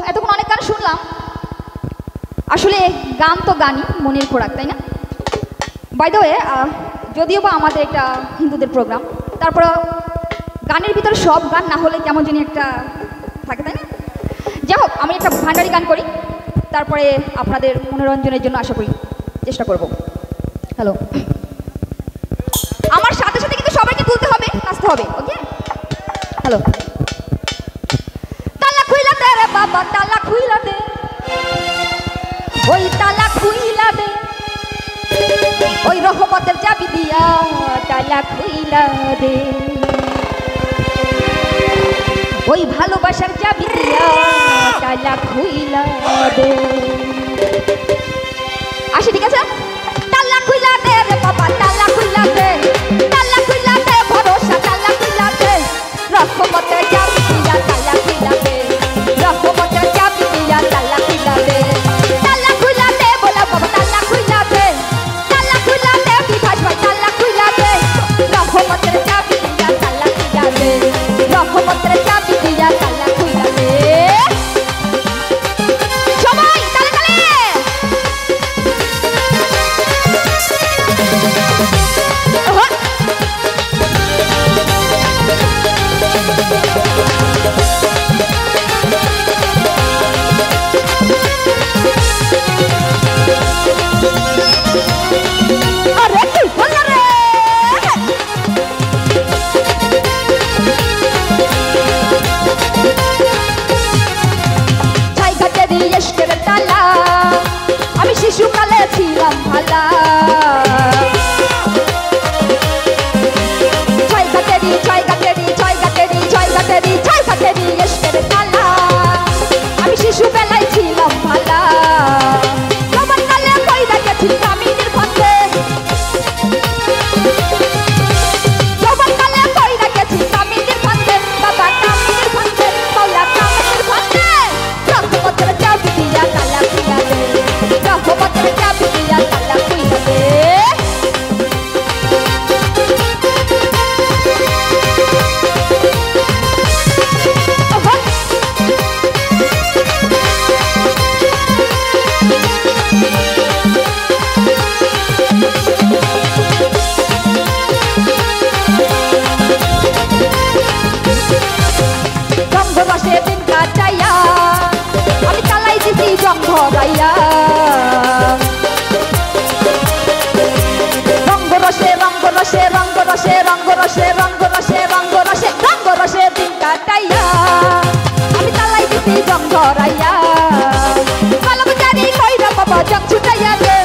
এতক্ষণ অনেক গান শুনলাম। আসলে গান তো গানই, মনের খোরাক, তাই না? বাই দ্য ওয়ে, যদিও বা আমাদের একটা হিন্দুদের প্রোগ্রাম, তারপর গানের ভিতরে সব গান না হলে কেমন জানি একটা থাকে, তাই না? যাই হোক, আমি একটা ভান্ডারি গান করি, তারপরে আপনাদের মনোরঞ্জনের জন্য আশা করি চেষ্টা করব। হ্যালো, আমার সাথে সাথে কিন্তু সবাইকে তুলতে হবে, নাচতে হবে, ওকে? হ্যালো। তালা খুইলা দে রে বাবা, তালা খুইলা দে, ওই তালা খুইলা দে, ওই রহমতের চাবি দিয়া তালা খুইলা দে, ওই ভালোবাসার চাবি দিয়া তালা খুইলা দে। আসি, ঠিক আছে? তালা খুইলা দে রে বাবা, তালা খুইলা দে, তালা খুইলা দে, ভরসা তালা খুইলা দে, রহমতের চাবি দিয়া তালা খুইলা দে, রহমতের চাবি দিয়া তালা খুইলা দে, তালা খুইলা দে বলা বাবা, তালা খুইলা দে, তালা খুইলা দে, বিকাশ ভাই তালা খুইলা দে, রহমতের চাবি দিয়া তালা খুইলা দে, রহমতের চাবি দিয়া তালা খুইলা দে। সবাই তালে তালে। আরে কি বললা রে? ছাইঘাটেরই ইশকের তালা, আমি শিশুকালে ছিলাম ভালা, ছাইঘাটেরই ছাইঘাটেরই ছাইঘাটেরই ছাইঘাটেরই ছাইঘাটেরই ইশকের তালা, আমি শিশুবেলায় ছিলাম ভালা, সবার কালে কইরা গেছি কামিনীর ফাঁদে, সবার কালে কইরা গেছি কামিনীর ফাঁদে, বাবা কামিনীর ফাঁদে, মাওলা কামিনীর ফাঁদে, রহমতের চাবি দিয়া তালা খুইলা দে, রহমতের চাবি দিয়া তালা খুইলা দে। রঙ্গরসে দিন কাটাইয়া আমি চালাই দিছি জং ধরাইয়া, রঙ্গরসে রঙ্গরসে রঙ্গরসে রঙ্গরসে রঙ্গরসে রঙ্গরসে রঙ্গরসে দিন কাটাইয়া আমি চালাই দিছি জং ধরাইয়া, কলম জারি কইরা বাবা জং ছুটাইয়া দে,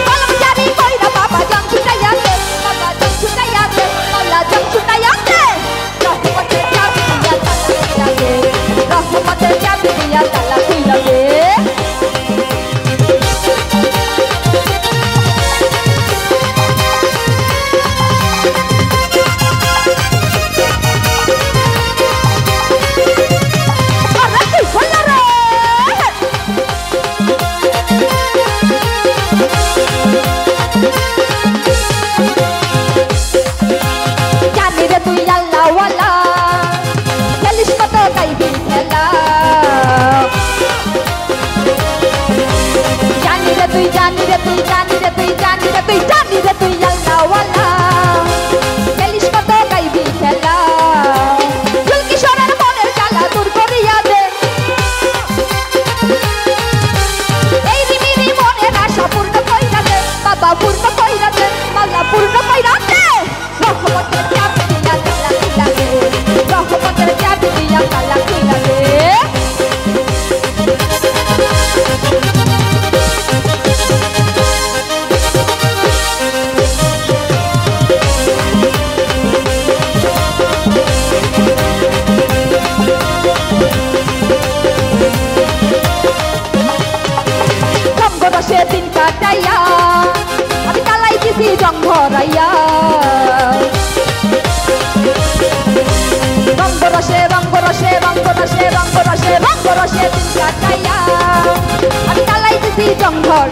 কলম জারি কইরা বাবা জং ছুটাইয়া দে, বাবা জং ছুটাইয়া দে, মাওলা জং ছুটাইয়া দে, রহমতের চাবি দিয়া তালা খুইলা দে, রহমতের চাবি দিয়া তালা খুইলা দে। আরে কি বললা রে? জানি রে তুই আল্লাহওয়ালা, খেলিস কত গাইবি খেলা, জানি রে তুই জানি রে তুই জানি রে তুই জানি রে তুই জানি রে তুই আল্লাহওয়ালা, খেলিস কত গাইবি খেলা, জুলকিশোরের মনের জ্বালা দূর করিয়া দে, এই রিমিরি মনের আশা পূর্ণ কইরা দে, বাবা পূর্ণ কইরা দে, মাওলা পূর্ণ কইরা দে, রহমতের চাবি দিয়া তালা খুইলা দে, রহমতের চাবি দিয়া তালা খুইলা দে। রঙ্গরসে দিন কাটাইয়া আমি তালাই দিছি জং ধরাইয়া, রঙ্গরসে রঙ্গরসে রঙ্গরসে রঙ্গরসে রঙ্গরসে দিন কাটাইয়া আমি তালাই দিছি জং ধরাইয়া।